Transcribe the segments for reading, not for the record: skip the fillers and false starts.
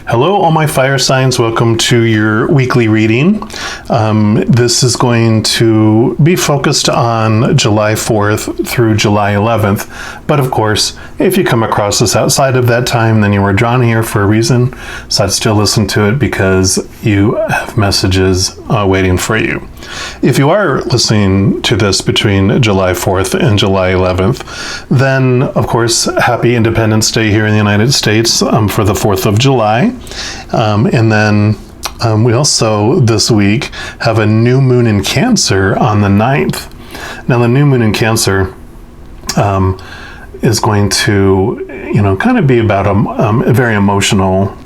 Hello, all my fire signs. Welcome to your weekly reading. This is going to be focused on July 4th through July 11th. But of course, if you come across this outside of that time, then you were drawn here for a reason. So I'd still listen to it because you have messages waiting for you. If you are listening to this between July 4th and July 11th, then of course, happy Independence Day here in the United States for the 4th of July. And then we also this week have a new moon in Cancer on the 9th. Now the new moon in Cancer is going to, kind of be about a very emotional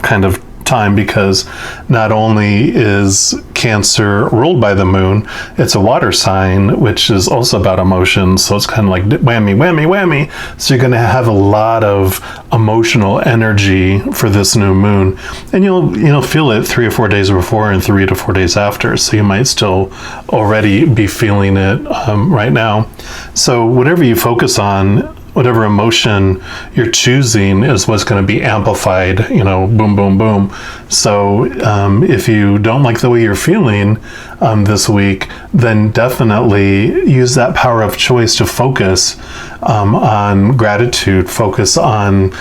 kind of time, because not only is Cancer ruled by the moon, it's a water sign, which is also about emotions. So it's kind of like whammy, whammy, whammy. So you're going to have a lot of emotional energy for this new moon, and you'll feel it 3 or 4 days before and 3 to 4 days after. So you might still already be feeling it right now. So whatever you focus on, whatever emotion you're choosing is what's going to be amplified, boom, boom, boom. So if you don't like the way you're feeling this week, then definitely use that power of choice to focus on gratitude, focus on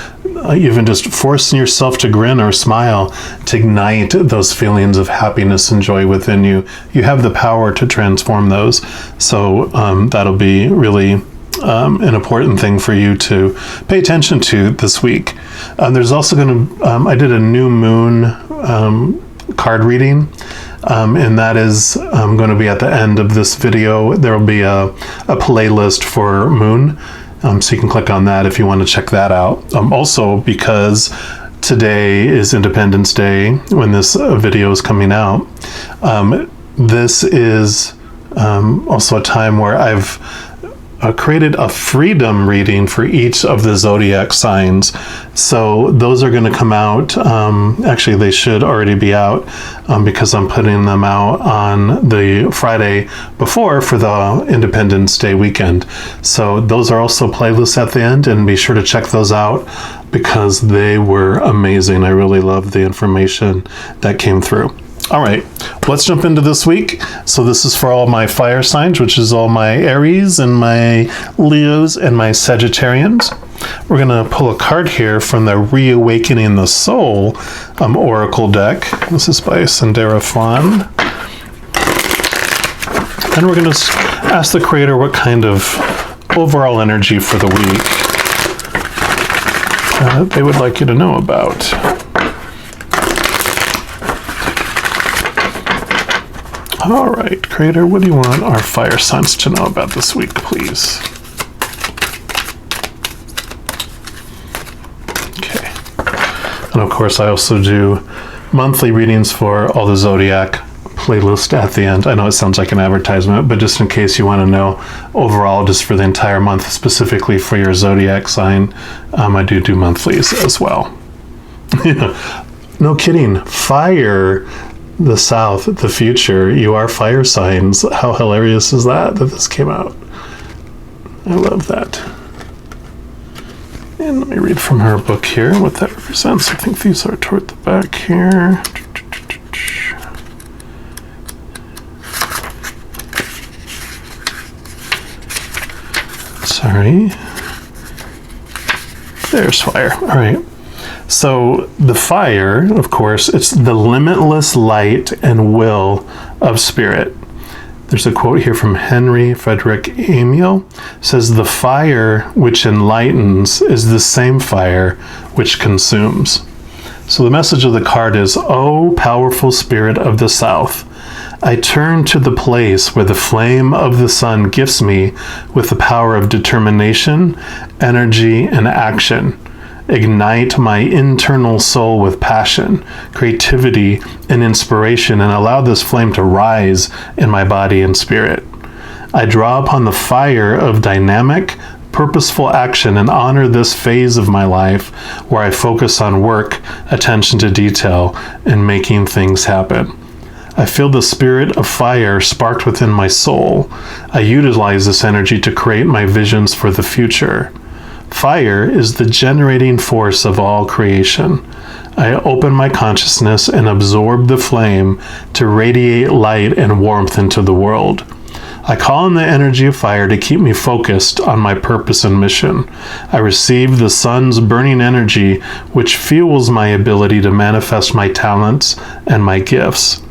even just forcing yourself to grin or smile to ignite those feelings of happiness and joy within you. You have the power to transform those. So that'll be really an important thing for you to pay attention to this week. There's also I did a new moon card reading, and that is going to be at the end of this video. There will be a playlist for moon, so you can click on that if you want to check that out. Also, because today is Independence Day when this video is coming out, this is also a time where I've created a freedom reading for each of the zodiac signs. So those are going to come out. Actually, they should already be out because I'm putting them out on the Friday before for the Independence Day weekend. So those are also playlists at the end, and be sure to check those out because they were amazing. I really loved the information that came through. All right, let's jump into this week. So this is for all my fire signs, which is all my Aries and my Leos and my Sagittarians. We're going to pull a card here from the Reawakening the Soul Oracle deck. This is by Sandera Flan. And we're going to ask the Creator what kind of overall energy for the week they would like you to know about. All right, Creator, what do you want our fire signs to know about this week, please? Okay. And of course, I also do monthly readings for all the Zodiac playlist at the end. I know it sounds like an advertisement, but just in case you want to know overall, just for the entire month, specifically for your Zodiac sign, I do monthlies as well. No kidding. Fire. The South, the future, you are fire signs. How hilarious is that this came out? I love that. And let me read from her book here what that represents. I think these are toward the back here. Sorry. There's fire. All right. So the fire, of course, it's the limitless light and will of spirit. There's a quote here from Henry Frederick Amiel. It says, "The fire which enlightens is the same fire which consumes." So the message of the card is, "O powerful spirit of the South, I turn to the place where the flame of the sun gifts me with the power of determination, energy, and action. Ignite my internal soul with passion, creativity, and inspiration, and allow this flame to rise in my body and spirit. I draw upon the fire of dynamic, purposeful action and honor this phase of my life where I focus on work, attention to detail, and making things happen. I feel the spirit of fire sparked within my soul. I utilize this energy to create my visions for the future. Fire is the generating force of all creation. I open my consciousness and absorb the flame to radiate light and warmth into the world. I call on the energy of fire to keep me focused on my purpose and mission. I receive the sun's burning energy, which fuels my ability to manifest my talents and my gifts.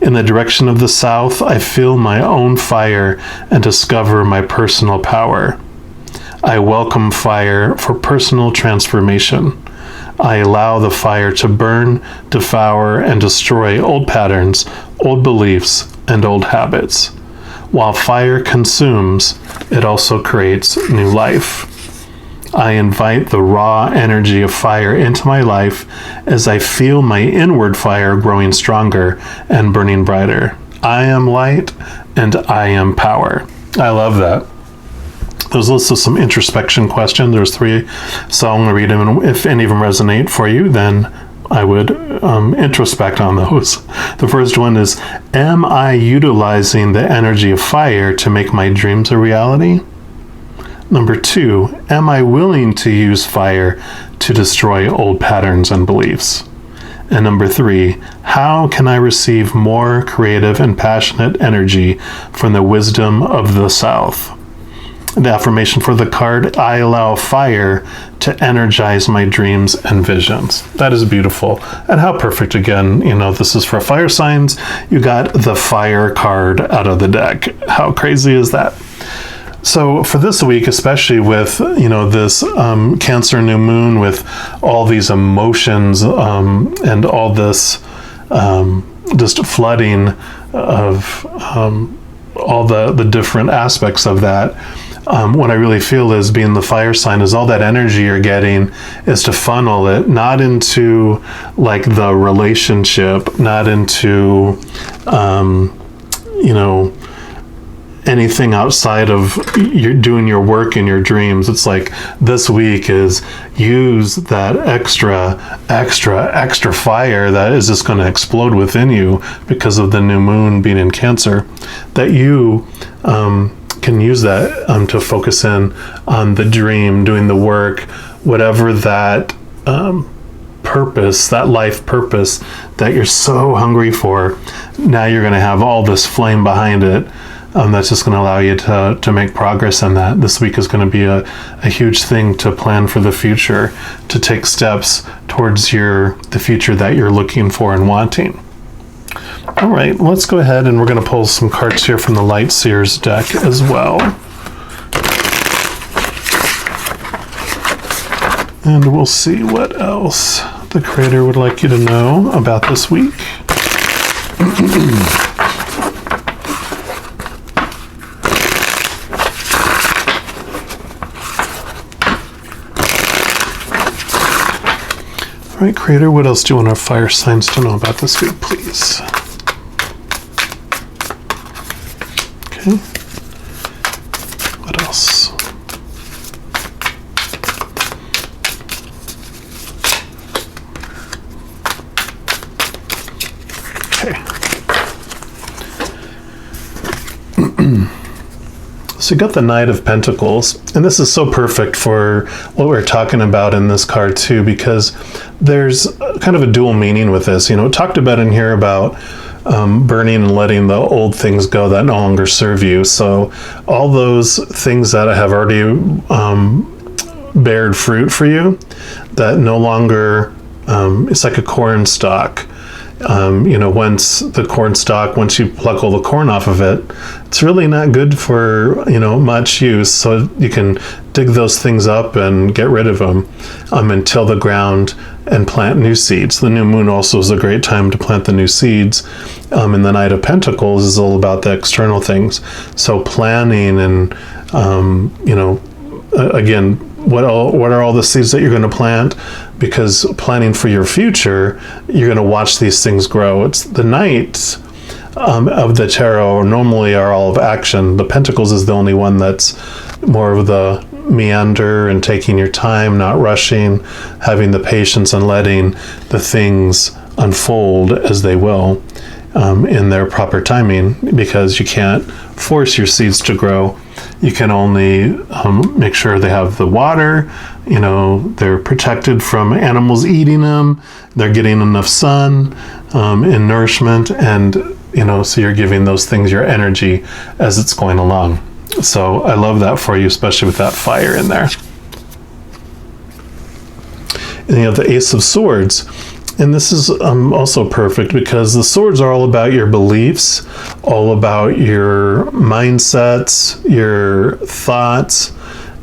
In the direction of the south, I feel my own fire and discover my personal power. I welcome fire for personal transformation. I allow the fire to burn, devour, and destroy old patterns, old beliefs, and old habits. While fire consumes, it also creates new life. I invite the raw energy of fire into my life as I feel my inward fire growing stronger and burning brighter. I am light and I am power. I love that. There's also some introspection questions. There's 3, so I'm going to read them, and if any of them resonate for you, then I would introspect on those. The first one is, am I utilizing the energy of fire to make my dreams a reality? Number 2, am I willing to use fire to destroy old patterns and beliefs? And number 3, how can I receive more creative and passionate energy from the wisdom of the South? The affirmation for the card, I allow fire to energize my dreams and visions. That is beautiful. And how perfect, again, this is for fire signs. You got the fire card out of the deck. How crazy is that? So for this week, especially with, this Cancer new moon, with all these emotions and all this just flooding of all the different aspects of that, what I really feel is, being the fire sign, is all that energy you're getting is to funnel it, not into like the relationship, not into, anything outside of you doing your work and your dreams. It's like this week is use that extra fire that is just going to explode within you because of the new moon being in Cancer, that you can use that to focus in on the dream, doing the work, whatever that purpose, that life purpose that you're so hungry for. Now you're going to have all this flame behind it. That's just going to allow you to make progress in that. This week is going to be a huge thing to plan for the future, to take steps towards the future that you're looking for and wanting. All right, let's go ahead and we're going to pull some cards here from the Light Seers deck as well. And we'll see what else the Creator would like you to know about this week. All right, Creator, what else do you want our fire signs to know about this week, please? Okay. What else? Okay. So you got the Knight of Pentacles, and this is so perfect for what we're talking about in this card too, because there's kind of a dual meaning with this. It talked about in here about burning and letting the old things go that no longer serve you. So all those things that have already bared fruit for you, that no longer, it's like a corn stalk. Once you pluck all the corn off of it, it's really not good for, much use. So you can dig those things up and get rid of them and till the ground and plant new seeds. The new moon also is a great time to plant the new seeds. And the Knight of Pentacles is all about the external things. So planning and, again, what are all the seeds that you're going to plant? Because planning for your future, you're going to watch these things grow. It's the Knights of the tarot normally are all of action. The Pentacles is the only one that's more of the meander and taking your time, not rushing, having the patience and letting the things unfold as they will. in their proper timing, because you can't force your seeds to grow. You can only make sure they have the water, they're protected from animals eating them, they're getting enough sun and nourishment, and so you're giving those things your energy as it's going along. So I love that for you, especially with that fire in there. And you have the Ace of Swords. And this is also perfect, because the swords are all about your beliefs, all about your mindsets, your thoughts.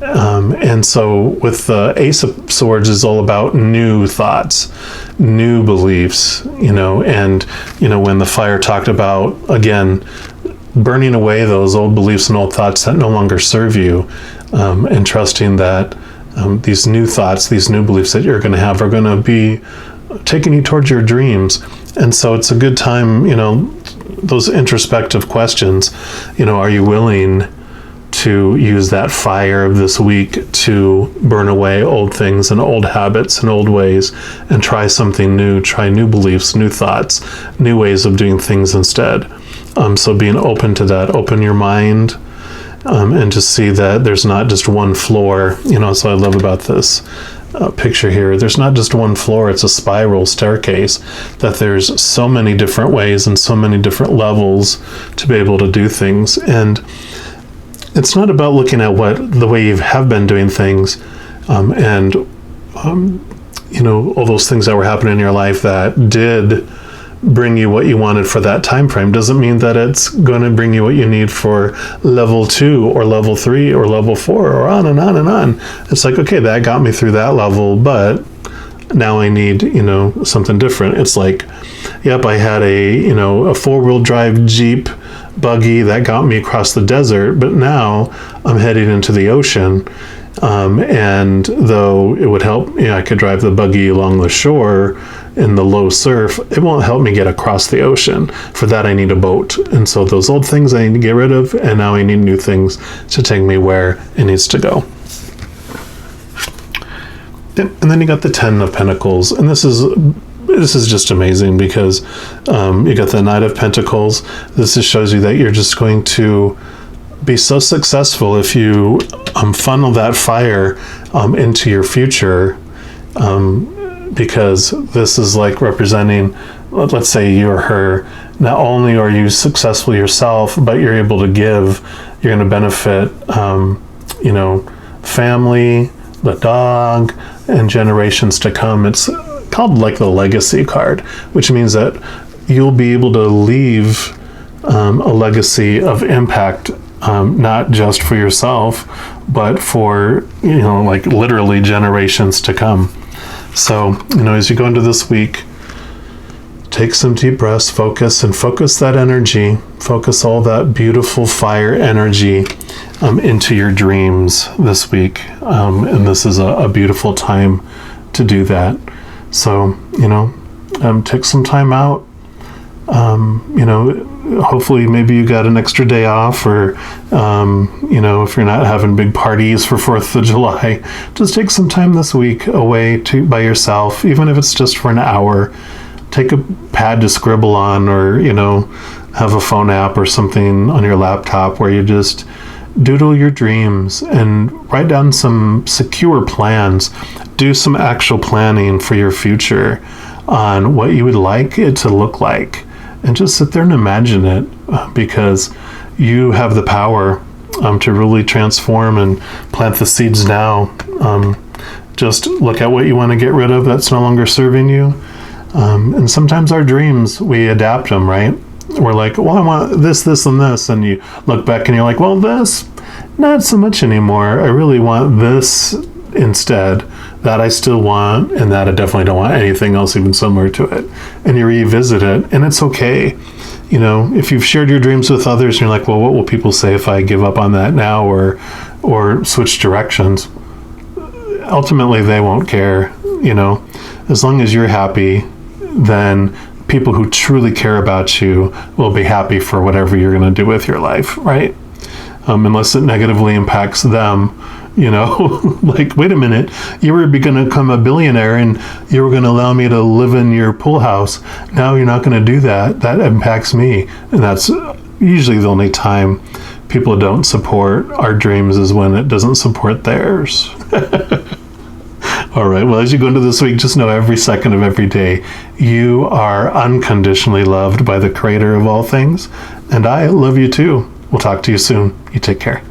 And so with the Ace of Swords is all about new thoughts, new beliefs, and, when the fire talked about, again, burning away those old beliefs and old thoughts that no longer serve you, and trusting that these new thoughts, these new beliefs that you're going to have are going to be taking you towards your dreams. And so it's a good time, those introspective questions, are you willing to use that fire of this week to burn away old things and old habits and old ways, and try something new, try new beliefs, new thoughts, new ways of doing things instead. So being open to that, open your mind, and to see that there's not just one floor, so I love about this picture here. There's not just one floor, it's a spiral staircase, that there's so many different ways and so many different levels to be able to do things. And it's not about looking at the way you have been doing things, and all those things that were happening in your life that did bring you what you wanted for that time frame doesn't mean that it's going to bring you what you need for level 2 or level 3 or level 4 or on and on and on. It's like, okay, that got me through that level, but now I need, something different. It's like, yep, I had a 4-wheel drive Jeep buggy that got me across the desert, but now I'm heading into the ocean. And though it would help, I could drive the buggy along the shore in the low surf, it won't help me get across the ocean. For that, I need a boat. And so those old things I need to get rid of, and now I need new things to take me where it needs to go. And then you got the 10 of Pentacles, and this is just amazing, because you got the Knight of Pentacles. This just shows you that you're just going to be so successful if you funnel that fire into your future, because this is like representing, let's say you're her. Not only are you successful yourself, but you're able to give. You're going to benefit, family, the dog, and generations to come. It's called like the legacy card, which means that you'll be able to leave a legacy of impact, not just for yourself, but for, like literally generations to come. So, as you go into this week, take some deep breaths, focus that energy, focus all that beautiful fire energy into your dreams this week. And this is a beautiful time to do that. So, take some time out. Hopefully maybe you got an extra day off, or, if you're not having big parties for 4th of July, just take some time this week away by yourself, even if it's just for an hour. Take a pad to scribble on, or, have a phone app or something on your laptop where you just doodle your dreams and write down some secure plans. Do some actual planning for your future on what you would like it to look like. And just sit there and imagine it, because you have the power to really transform and plant the seeds now. Just look at what you want to get rid of that's no longer serving you. And sometimes our dreams, we adapt them, right? We're like, well, I want this, this, and this. And you look back and you're like, well, this, not so much anymore. I really want this instead. That I still want, and that I definitely don't want anything else even similar to it. And you revisit it, and it's okay. If you've shared your dreams with others, and you're like, well, what will people say if I give up on that now, or switch directions? Ultimately, they won't care. As long as you're happy, then people who truly care about you will be happy for whatever you're going to do with your life, right? Unless it negatively impacts them, You know, like, wait a minute, you were going to become a billionaire and you were going to allow me to live in your pool house. Now you're not going to do that. That impacts me. And that's usually the only time people don't support our dreams, is when it doesn't support theirs. All right, well, as you go into this week, just know every second of every day, you are unconditionally loved by the Creator of all things. And I love you too. We'll talk to you soon. You take care.